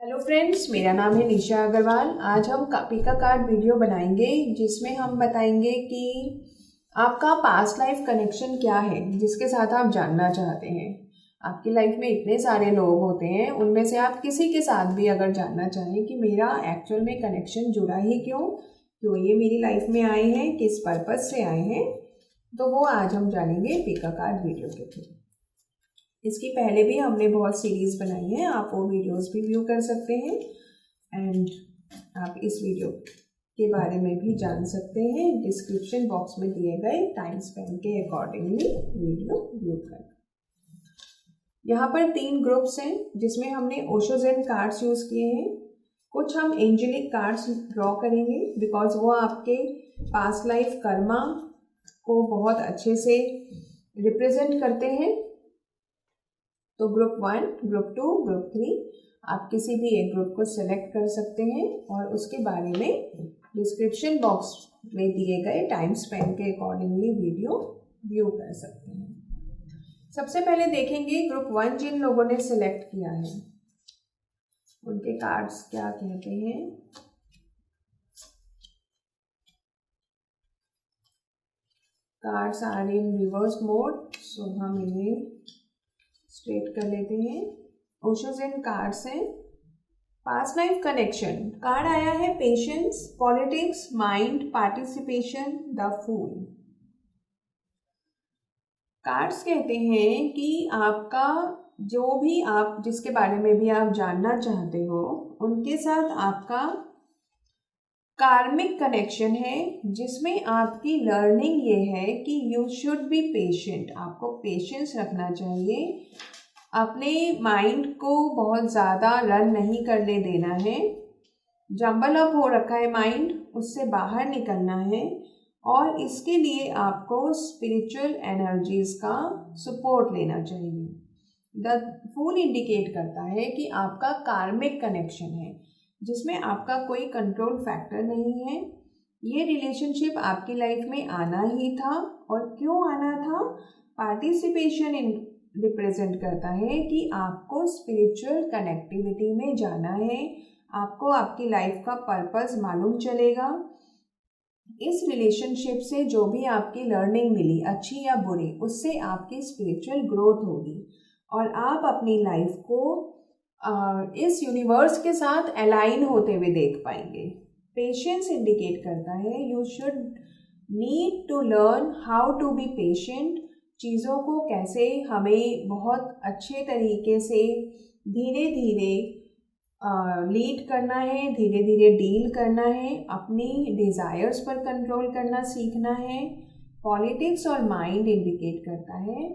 Hello friends, मेरा नाम है निशा अग्रवाल। आज हम पिका कार्ड वीडियो बनाएंगे जिसमें हम बताएंगे कि आपका पास्ट लाइफ कनेक्शन क्या है जिसके साथ आप जानना चाहते हैं। आपकी लाइफ में इतने सारे लोग होते हैं, उनमें से आप किसी के साथ भी अगर जानना चाहें कि मेरा एक्चुअल में कनेक्शन जुड़ा ही क्यों क्यों ये मेरी लाइफ में आए हैं, किस पर्पज़ से आए हैं, तो वो आज हम जानेंगे पिका कार्ड वीडियो के थ्रू। इसकी पहले भी हमने बहुत सीरीज़ बनाई है, आप वो वीडियोस भी व्यू कर सकते हैं एंड आप इस वीडियो के बारे में भी जान सकते हैं डिस्क्रिप्शन बॉक्स में दिए गए टाइम स्पेन के अकॉर्डिंगली वीडियो व्यू कर। यहाँ पर 3 ग्रुप्स हैं जिसमें हमने ओशो ज़ेन कार्ड्स यूज़ किए हैं। कुछ हम एंजेलिक कार्ड्स ड्रॉ करेंगे बिकॉज वो आपके पास्ट लाइफ कर्मा को बहुत अच्छे से रिप्रेजेंट करते हैं। तो ग्रुप 1, ग्रुप 2, ग्रुप 3 आप किसी भी एक ग्रुप को सिलेक्ट कर सकते हैं और उसके बारे में डिस्क्रिप्शन बॉक्स में दिए गए टाइम स्पेन के अकॉर्डिंगली वीडियो व्यू कर सकते हैं। सबसे पहले देखेंगे ग्रुप 1 जिन लोगों ने सिलेक्ट किया है उनके कार्ड्स क्या कहते हैं। Cards are in reverse mode, so हम इन्हें स्ट्रेट कर लेते हैं। ओशो ज़ेन कार्ड्स हैं। पास्ट लाइफ कनेक्शन कार्ड आया है patience, politics, mind, participation, the fool. Cards कहते हैं कि आपका जो भी आप जिसके बारे में भी आप जानना चाहते हो उनके साथ आपका कार्मिक कनेक्शन है जिसमें आपकी लर्निंग ये है कि यू शुड बी पेशेंट। आपको पेशेंस रखना चाहिए, अपने माइंड को बहुत ज़्यादा रन नहीं करने देना है। जंबल अप हो रखा है माइंड, उससे बाहर निकलना है और इसके लिए आपको स्पिरिचुअल एनर्जीज का सपोर्ट लेना चाहिए। द फूल इंडिकेट करता है कि आपका कार्मिक कनेक्शन है जिसमें आपका कोई कंट्रोल फैक्टर नहीं है। ये रिलेशनशिप आपकी लाइफ में आना ही था और क्यों आना था। पार्टिसिपेशन इन रिप्रेजेंट करता है कि आपको स्पिरिचुअल कनेक्टिविटी में जाना है, आपको आपकी लाइफ का पर्पस मालूम चलेगा। इस रिलेशनशिप से जो भी आपकी लर्निंग मिली, अच्छी या बुरी, उससे आपकी स्पिरिचुअल ग्रोथ होगी और आप अपनी लाइफ को इस यूनिवर्स के साथ अलाइन होते हुए देख पाएंगे। पेशेंस इंडिकेट करता है you should need to learn how to be patient. चीज़ों को कैसे हमें बहुत अच्छे तरीके से धीरे धीरे लीड करना है, धीरे धीरे डील करना है, अपनी डिज़ायर्स पर कंट्रोल करना सीखना है। पॉलिटिक्स और माइंड इंडिकेट करता है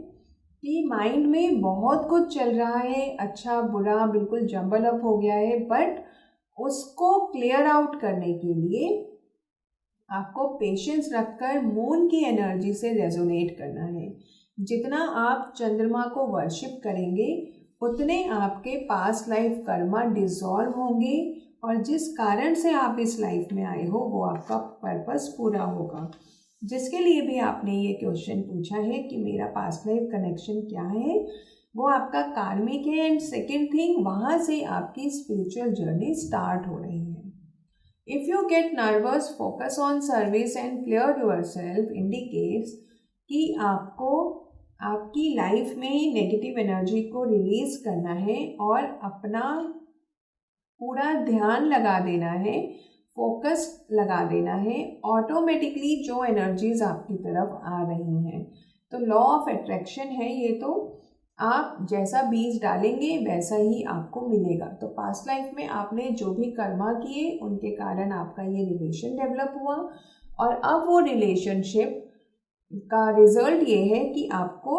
कि माइंड में बहुत कुछ चल रहा है, अच्छा बुरा बिल्कुल जंबल अप हो गया है, बट उसको क्लियर आउट करने के लिए आपको पेशेंस रखकर मून की एनर्जी से रेजोनेट करना है। जितना आप चंद्रमा को वर्शिप करेंगे उतने आपके पास्ट लाइफ कर्मा डिसॉल्व होंगे और जिस कारण से आप इस लाइफ में आए हो वो आपका पर्पस पूरा होगा। जिसके लिए भी आपने ये क्वेश्चन पूछा है कि मेरा पास्ट लाइफ कनेक्शन क्या है, वो आपका कार्मिक है। एंड सेकेंड थिंग, वहाँ से आपकी स्पिरिचुअल जर्नी स्टार्ट हो रही है। If you get nervous, focus on service and clear yourself indicates कि आपको आपकी लाइफ में नेगेटिव एनर्जी को रिलीज करना है और अपना पूरा ध्यान लगा देना है, फोकस लगा देना है। ऑटोमेटिकली जो एनर्जीज आपकी तरफ आ रही हैं, तो लॉ ऑफ अट्रैक्शन है ये, तो आप जैसा बीज डालेंगे वैसा ही आपको मिलेगा। तो पास्ट लाइफ में आपने जो भी कर्मा किए उनके कारण आपका ये रिलेशन डेवलप हुआ और अब वो रिलेशनशिप का रिजल्ट ये है कि आपको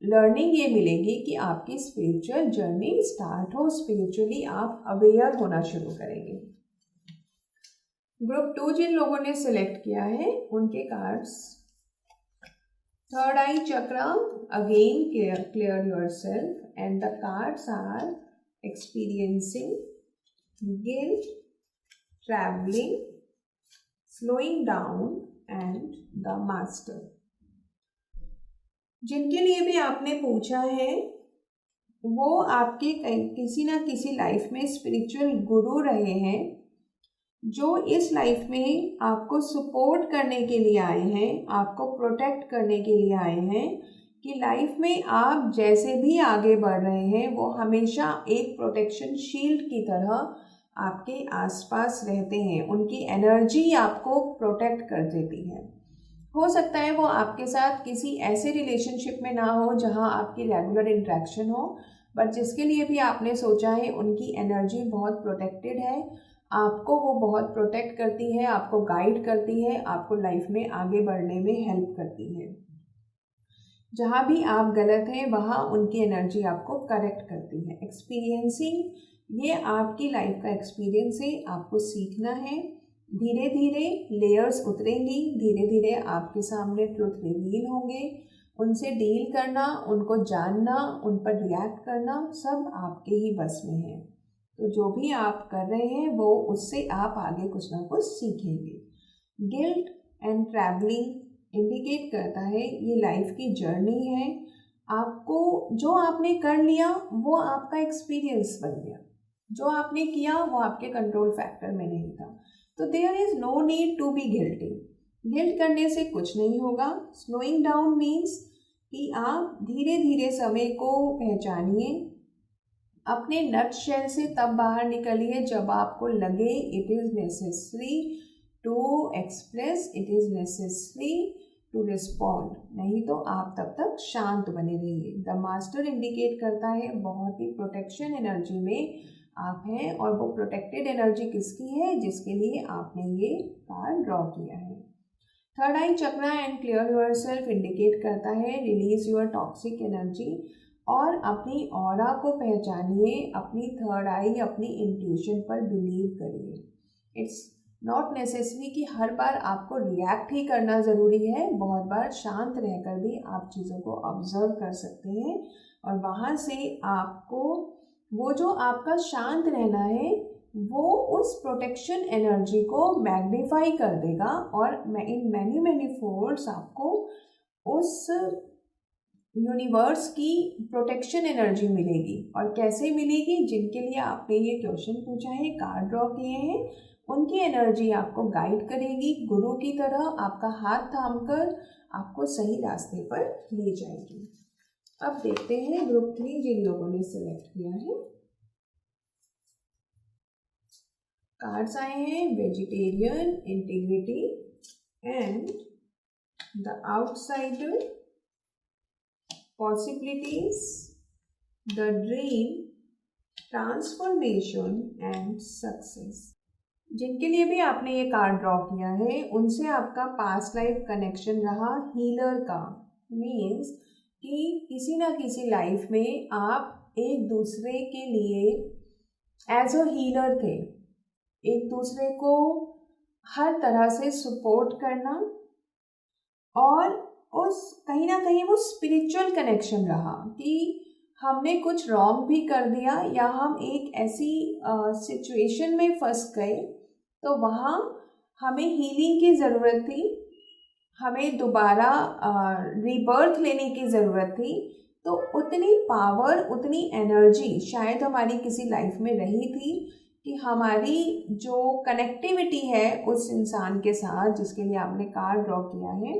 लर्निंग ये मिलेगी कि आपकी स्पिरिचुअल जर्नी स्टार्ट हो, स्पिरिचुअली आप अवेयर होना शुरू करेंगे। ग्रुप 2 जिन लोगों ने सिलेक्ट किया है उनके cards, third eye chakra, again clear yourself, and the cards are experiencing, guilt, travelling, slowing down and the master. जिनके लिए भी आपने पूछा है वो आपके किसी ना किसी लाइफ में स्पिरिचुअल गुरु रहे हैं, जो इस लाइफ में आपको सपोर्ट करने के लिए आए हैं, आपको प्रोटेक्ट करने के लिए आए हैं, कि लाइफ में आप जैसे भी आगे बढ़ रहे हैं वो हमेशा एक प्रोटेक्शन शील्ड की तरह आपके आसपास रहते हैं। उनकी एनर्जी आपको प्रोटेक्ट कर देती है। हो सकता है वो आपके साथ किसी ऐसे रिलेशनशिप में ना हो जहां आपकी रेगुलर इंटरेक्शन हो, बट जिसके लिए भी आपने सोचा है उनकी एनर्जी बहुत प्रोटेक्टेड है, आपको वो बहुत प्रोटेक्ट करती है, आपको गाइड करती है, आपको लाइफ में आगे बढ़ने में हेल्प करती है। जहाँ भी आप गलत हैं वहाँ उनकी एनर्जी आपको करेक्ट करती है। एक्सपीरियंसिंग, ये आपकी लाइफ का एक्सपीरियंस है, आपको सीखना है। धीरे धीरे लेयर्स उतरेंगी, धीरे धीरे आपके सामने ट्रुथ रिवील होंगे। उनसे डील करना, उनको जानना, उन पर रिएक्ट करना सब आपके ही बस में है। तो जो भी आप कर रहे हैं वो उससे आप आगे कुछ ना कुछ सीखेंगे। गिल्ट एंड ट्रैवलिंग इंडिकेट करता है ये लाइफ की जर्नी है। आपको जो आपने कर लिया वो आपका एक्सपीरियंस बन गया, जो आपने किया वो आपके कंट्रोल फैक्टर में नहीं था। तो there is no need to be guilty. Guilt करने से कुछ नहीं होगा। स्लोइंग डाउन मीन्स कि आप धीरे धीरे समय को पहचानिए, अपने नट शेल से तब बाहर निकलिए जब आपको लगे it is necessary to express, it is necessary to respond, नहीं तो आप तब तक शांत बने रहिए। द मास्टर इंडिकेट करता है बहुत ही प्रोटेक्शन एनर्जी में आप हैं, और वो प्रोटेक्टेड एनर्जी किसकी है? जिसके लिए आपने ये कार्ड ड्रॉ किया है। Third eye chakra and clear yourself indicate करता है रिलीज योर टॉक्सिक एनर्जी, और अपनी ऑरा को पहचानिए, अपनी थर्ड आई, अपनी इंट्यूशन पर बिलीव करिए। इट्स नॉट नेसेसरी कि हर बार आपको रिएक्ट ही करना ज़रूरी है, बहुत बार शांत रहकर भी आप चीज़ों को ऑब्जर्व कर सकते हैं, और वहाँ से आपको वो जो आपका शांत रहना है वो उस प्रोटेक्शन एनर्जी को मैग्नीफाई कर देगा, और इन मैनी मैनी फोल्ड्स आपको उस यूनिवर्स की प्रोटेक्शन एनर्जी मिलेगी। और कैसे मिलेगी? जिनके लिए आपने ये क्वेश्चन पूछा है, कार्ड ड्रॉ किए हैं, उनकी एनर्जी आपको गाइड करेगी, गुरु की तरह आपका हाथ थामकर आपको सही रास्ते पर ले जाएगी। अब देखते हैं ग्रुप 3 जिन लोगों ने सिलेक्ट किया है। कार्ड्स आए हैं vegetarian, integrity and the outsider, possibilities, the dream, transformation and success. जिनके लिए भी आपने ये कार्ड ड्रॉ किया है उनसे आपका पास्ट लाइफ कनेक्शन रहा हीलर का। मीन्स कि किसी ना किसी लाइफ में आप एक दूसरे के लिए एज अ हीलर थे, एक दूसरे को हर तरह से सपोर्ट करना, और उस कहीं ना कहीं वो स्पिरिचुअल कनेक्शन रहा कि हमने कुछ रॉन्ग भी कर दिया या हम एक ऐसी सिचुएशन में फंस गए तो वहाँ हमें हीलिंग की ज़रूरत थी, हमें दोबारा रीबर्थ लेने की ज़रूरत थी। तो उतनी पावर, उतनी एनर्जी शायद हमारी किसी लाइफ में रही थी कि हमारी जो कनेक्टिविटी है उस इंसान के साथ जिसके लिए आपने कार्ड ड्रॉ किया है,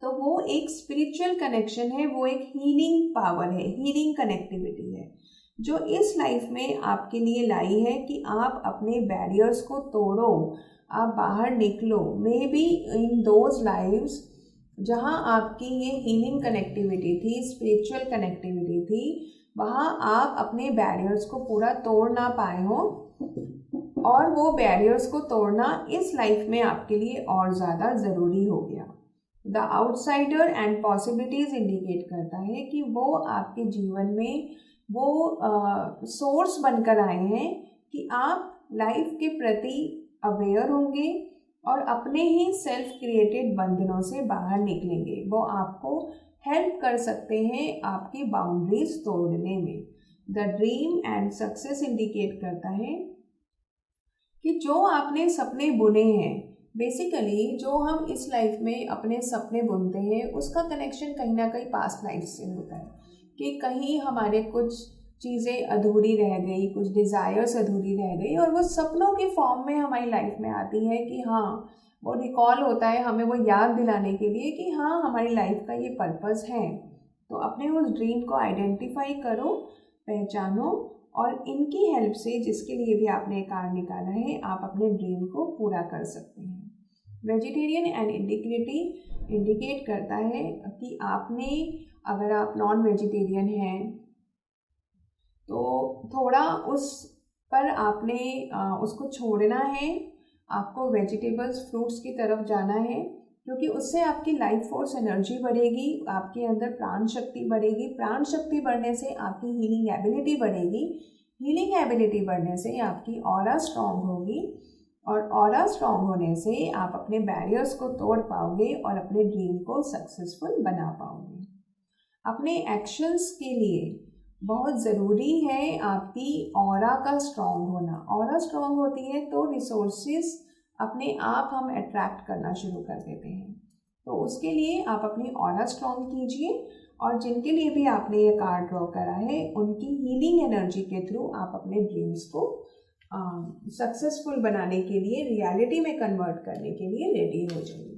तो वो एक स्पिरिचुअल कनेक्शन है, वो एक हीलिंग पावर है, हीलिंग कनेक्टिविटी है जो इस लाइफ में आपके लिए लाई है कि आप अपने बैरियर्स को तोड़ो, आप बाहर निकलो। May be in those lives जहाँ आपकी ये हीलिंग कनेक्टिविटी थी, स्पिरिचुअल कनेक्टिविटी थी, वहाँ आप अपने बैरियर्स को पूरा तोड़ ना पाए हो, और वो बैरियर्स को तोड़ना इस लाइफ में आपके लिए और ज़्यादा ज़रूरी हो गया। The outsider and possibilities indicate करता है कि वो आपके जीवन में वो सोर्स बनकर आए हैं कि आप लाइफ के प्रति अवेयर होंगे और अपने ही सेल्फ क्रिएटेड बंधनों से बाहर निकलेंगे। वो आपको हेल्प कर सकते हैं आपकी बाउंड्रीज तोड़ने में। The dream and success indicate करता है कि जो आपने सपने बुने हैं, बेसिकली जो हम इस लाइफ में अपने सपने बुनते हैं उसका कनेक्शन कहीं ना कहीं पास्ट लाइफ से होता है। कि कहीं हमारे कुछ चीज़ें अधूरी रह गई, कुछ डिज़ायर्स अधूरी रह गई, और वो सपनों के फॉर्म में हमारी लाइफ में आती है कि हाँ, वो रिकॉल होता है हमें, वो याद दिलाने के लिए कि हाँ, हमारी लाइफ का ये पर्पस है। तो अपने उस ड्रीम को आइडेंटिफाई करो, पहचानो, और इनकी हेल्प से, जिसके लिए भी आपने कार्ड निकाला है, आप अपने ड्रीम को पूरा कर सकते हैं। वेजिटेरियन एंड इंटीग्रिटी इंडिकेट करता है कि आपने, अगर आप नॉन वेजिटेरियन हैं तो थोड़ा उस पर आपने उसको छोड़ना है, आपको वेजिटेबल्स, फ्रूट्स की तरफ जाना है, क्योंकि उससे आपकी लाइफ फोर्स एनर्जी बढ़ेगी, आपके अंदर प्राण शक्ति बढ़ेगी, प्राण शक्ति बढ़ने से आपकी हीलिंग एबिलिटी बढ़ेगी, हीलिंग एबिलिटी बढ़ने से आपकी ऑरा स्ट्रॉन्ग होगी, और ऑरा स्ट्रॉन्ग होने से आप अपने बैरियर्स को तोड़ पाओगे और अपने ड्रीम को सक्सेसफुल बना पाओगे। अपने एक्शंस के लिए बहुत ज़रूरी है आपकी ऑरा का स्ट्रॉन्ग होना। ऑरा स्ट्रॉन्ग होती है तो रिसोर्सेज अपने आप हम अट्रैक्ट करना शुरू कर देते हैं। तो उसके लिए आप अपनी ऑरा स्ट्रॉन्ग कीजिए, और जिनके लिए भी आपने ये कार्ड ड्रॉ करा है, उनकी हीलिंग एनर्जी के थ्रू आप अपने ड्रीम्स को सक्सेसफुल बनाने के लिए, रियलिटी में कन्वर्ट करने के लिए रेडी हो जाइए।